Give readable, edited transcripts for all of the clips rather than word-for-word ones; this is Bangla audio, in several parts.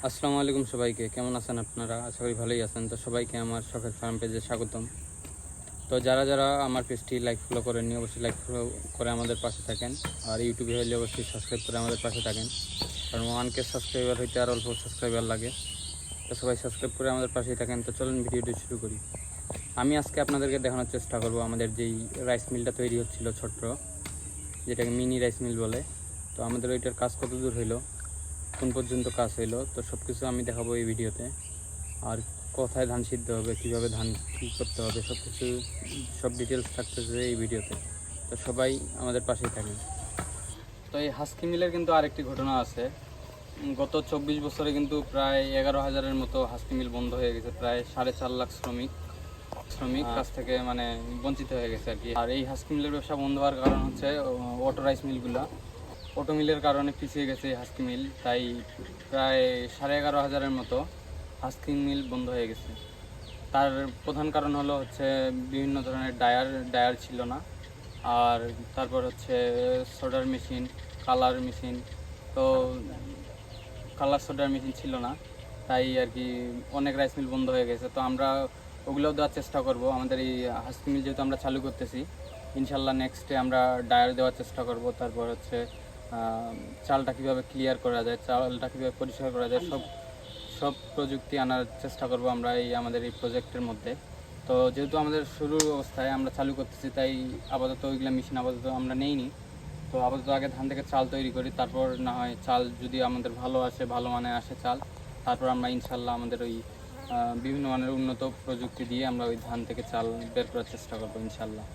আসসালামু আলাইকুম সবাইকে, কেমন আছেন আপনারা? আশা করি ভালোই আছেন। তো সবাইকে আমার শখের ফার্ম পেজে স্বাগতম। তো যারা যারা আমার পেজটি লাইক ফলো করেননি অবশ্যই লাইক ফলো করে আমাদের পাশে থাকেন, আর ইউটিউবে হলে অবশ্যই সাবস্ক্রাইব করে আমাদের পাশে থাকেন, কারণ 1K সাবস্ক্রাইবার হইতে আর অল্প সাবস্ক্রাইবার লাগে। তো সবাই সাবস্ক্রাইব করে আমাদের পাশেই থাকেন। তো চলুন ভিডিওটি শুরু করি। আমি আজকে আপনাদেরকে দেখানোর চেষ্টা করব আমাদের যেই রাইস মিলটা তৈরি হচ্ছিল ছোট্ট, যেটাকে মিনি রাইস মিল বলে। তো আমাদের ওইটার কাজ কত দূর হইলো, কোন পর্যন্ত কাজ হইলো, তো সব কিছু আমি দেখাবো এই ভিডিওতে। আর কোথায় ধান সিদ্ধ হবে, কীভাবে ধান কী করতে হবে, সব কিছু সব ডিটেলস থাকতেছে এই ভিডিওতে। তো সবাই আমাদের পাশেই থাকেন। তো এই হাস্কি মিলের কিন্তু আরেকটি ঘটনা আছে। গত 24 বছরে কিন্তু প্রায় 11,000-এর মতো হাস্কি মিল বন্ধ হয়ে গেছে। প্রায় 4.5 লাখ শ্রমিক কাছ থেকে মানে বঞ্চিত হয়ে গেছে আর কি। আর এই হাস্কি মিলের ব্যবসা বন্ধ হওয়ার কারণ হচ্ছে অটো রাইস মিলগুলা, অটো মিলের কারণে পিছিয়ে গেছে এই হাস্কি মিল। তাই প্রায় 11,500-এর মতো হাস্কি মিল বন্ধ হয়ে গেছে। তার প্রধান কারণ হলো হচ্ছে বিভিন্ন ধরনের ডায়ার ছিল না, আর তারপর হচ্ছে সোডার মেশিন, কালার মেশিন, তো কালার সোডার মেশিন ছিল না, তাই আর কি অনেক রাইস মিল বন্ধ হয়ে গেছে। তো আমরা ওগুলোও দেওয়ার চেষ্টা করব। আমাদের এই হাস্কি মিল যেহেতু আমরা চালু করতেছি, ইনশাল্লাহ নেক্সটে আমরা ডায়ার দেওয়ার চেষ্টা করব। তারপর হচ্ছে চালটা কীভাবে ক্লিয়ার করা যায়, চালটা কীভাবে পরিষ্কার করা যায়, সব প্রযুক্তি আনার চেষ্টা করব আমরা এই আমাদের এই প্রজেক্টের মধ্যে। তো যেহেতু আমাদের শুরুর অবস্থায় আমরা চালু করতেছি, তাই আপাতত ওইগুলো মেশিন আপাতত আমরা নেইনি। তো আপাতত আগে ধান থেকে চাল তৈরি করি, তারপর না হয় চাল যদি আমাদের ভালো আসে, ভালো মানে আসে চাল, তারপর আমরা ইনশাল্লাহ আমাদের ওই বিভিন্ন মানের উন্নত প্রযুক্তি দিয়ে আমরা ওই ধান থেকে চাল বের করার চেষ্টা করবো ইনশাল্লাহ।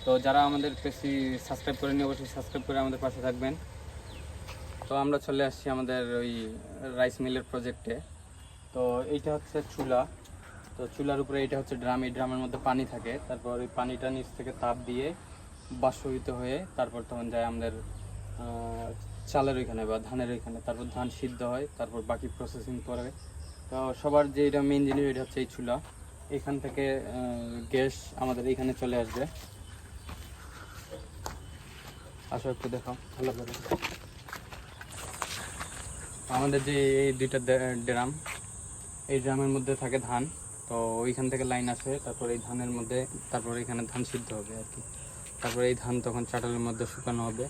তো যারা আমাদের পেজটি সাবস্ক্রাইব করেনি অবশ্যই সাবস্ক্রাইব করে আমাদের পাশে থাকবেন। তো আমরা চলে আসছি আমাদের ওই রাইস মিলের প্রজেক্টে। তো এইটা হচ্ছে চুলা। তো চুলার উপরে এটা হচ্ছে ড্রাম, এই ড্রামের মধ্যে পানি থাকে। তারপর ওই পানিটা নিচ থেকে তাপ দিয়ে বাষ্পীভূত হয়ে তারপর তখন যায় আমাদের চালের ওইখানে বা ধানের ওইখানে, তারপর ধান সিদ্ধ হয়, তারপর বাকি প্রসেসিং করে। তো সবার যে এটা মেন জিনিস এটা হচ্ছে এই চুলা। এখান থেকে গ্যাস আমাদের এইখানে চলে আসবে। আসো একটু দেখাও ভালো করে। আমাদের যে এই দুইটা ড্রাম, এই ড্রামের মধ্যে থাকে ধান। তো ওইখান থেকে লাইন আসে, তারপর এই ধানের মধ্যে, তারপর এখানে ধান সিদ্ধ হবে আর কি। তারপর এই ধান তখন চাটালের মধ্যে শুকানো হবে।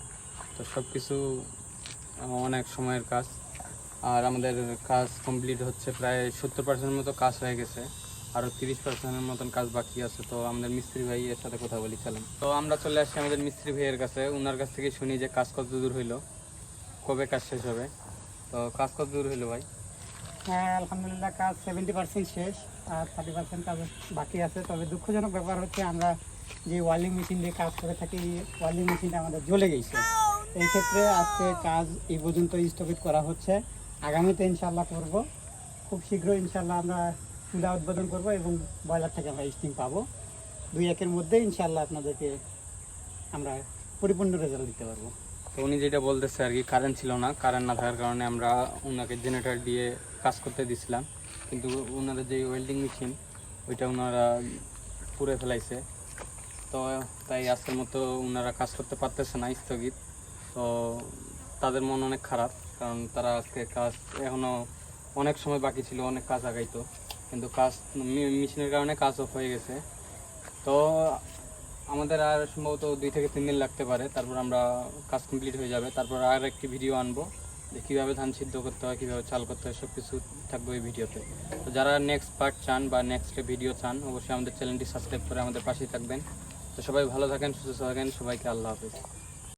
তো সব কিছু অনেক সময়ের কাজ। আর আমাদের কাজ কমপ্লিট হচ্ছে, প্রায় 70% মতো কাজ হয়ে গেছে, আরও 30%-এর মতন কাজ বাকি আছে। তো আমাদের মিস্ত্রি ভাই এর সাথে কথা বলি, চলেন। তো আমরা চলে আসছি আমাদের মিস্ত্রি ভাইয়ের কাছে, ওনার কাছ থেকে শুনি যে কাজ কত দূর হইলো, কবে কাজ শেষ হবে। তো কাজ কত দূর হইলো ভাই? হ্যাঁ, আলহামদুলিল্লাহ কাজ 70% শেষ, আর 30% কাজ বাকি আছে। তবে দুঃখজনক ব্যাপার হচ্ছে আমরা যে ওয়ার্লিং মেশিন দিয়ে কাজ করে থাকি, ওয়ার্লিং মেশিনটা আমাদের জ্বলে গেছে। এই ক্ষেত্রে আজকে কাজ এই পর্যন্ত স্থগিত করা হচ্ছে। আগামীতে ইনশাল্লাহ করব, খুব শীঘ্রই ইনশাল্লাহ আমরা চুলা উদ্বোধন করব এবং বয়লার থেকে আমরা স্টিম পাবো। 2-1-এর মধ্যে ইনশাল্লাহ আপনাদেরকে আমরা পরিপূর্ণ রেজাল্ট দিতে পারবো। তো উনি যেটা বলতেছে আর কি, কারেন্ট ছিল না, কারেন্ট না থাকার কারণে আমরা ওনাকে জেনারেটর দিয়ে কাজ করতে দিছিলাম, কিন্তু ওনাদের যে ওয়েল্ডিং মেশিন ওইটা ওনারা পুড়ে ফেলাইছে। তো তাই আজকের মতো ওনারা কাজ করতে পারতেছে না, স্থগিত। তো তাদের মন অনেক খারাপ, কারণ তারা আজকে কাজ এখনও অনেক সময় বাকি ছিল, অনেক কাজ আগাইতো, কিন্তু কাজ মেশিনের কারণে কাজ অফ হয়ে গেছে। তো আমাদের আর সম্ভবত 2 থেকে 3 দিন লাগতে পারে, তারপর আমরা কাজ কমপ্লিট হয়ে যাবে। তারপর আর একটি ভিডিও আনবো যে কীভাবে ধান সিদ্ধ করতে হয়, কীভাবে চাল করতে হয়, সব কিছু থাকবে এই ভিডিওতে। তো যারা নেক্সট পার্ট চান বা নেক্সট ভিডিও চান অবশ্যই আমাদের চ্যানেলটি সাবস্ক্রাইব করে আমাদের পাশেই থাকবেন। তো সবাই ভালো থাকেন, সুস্থ থাকেন, সবাইকে আল্লাহ হাফেজ।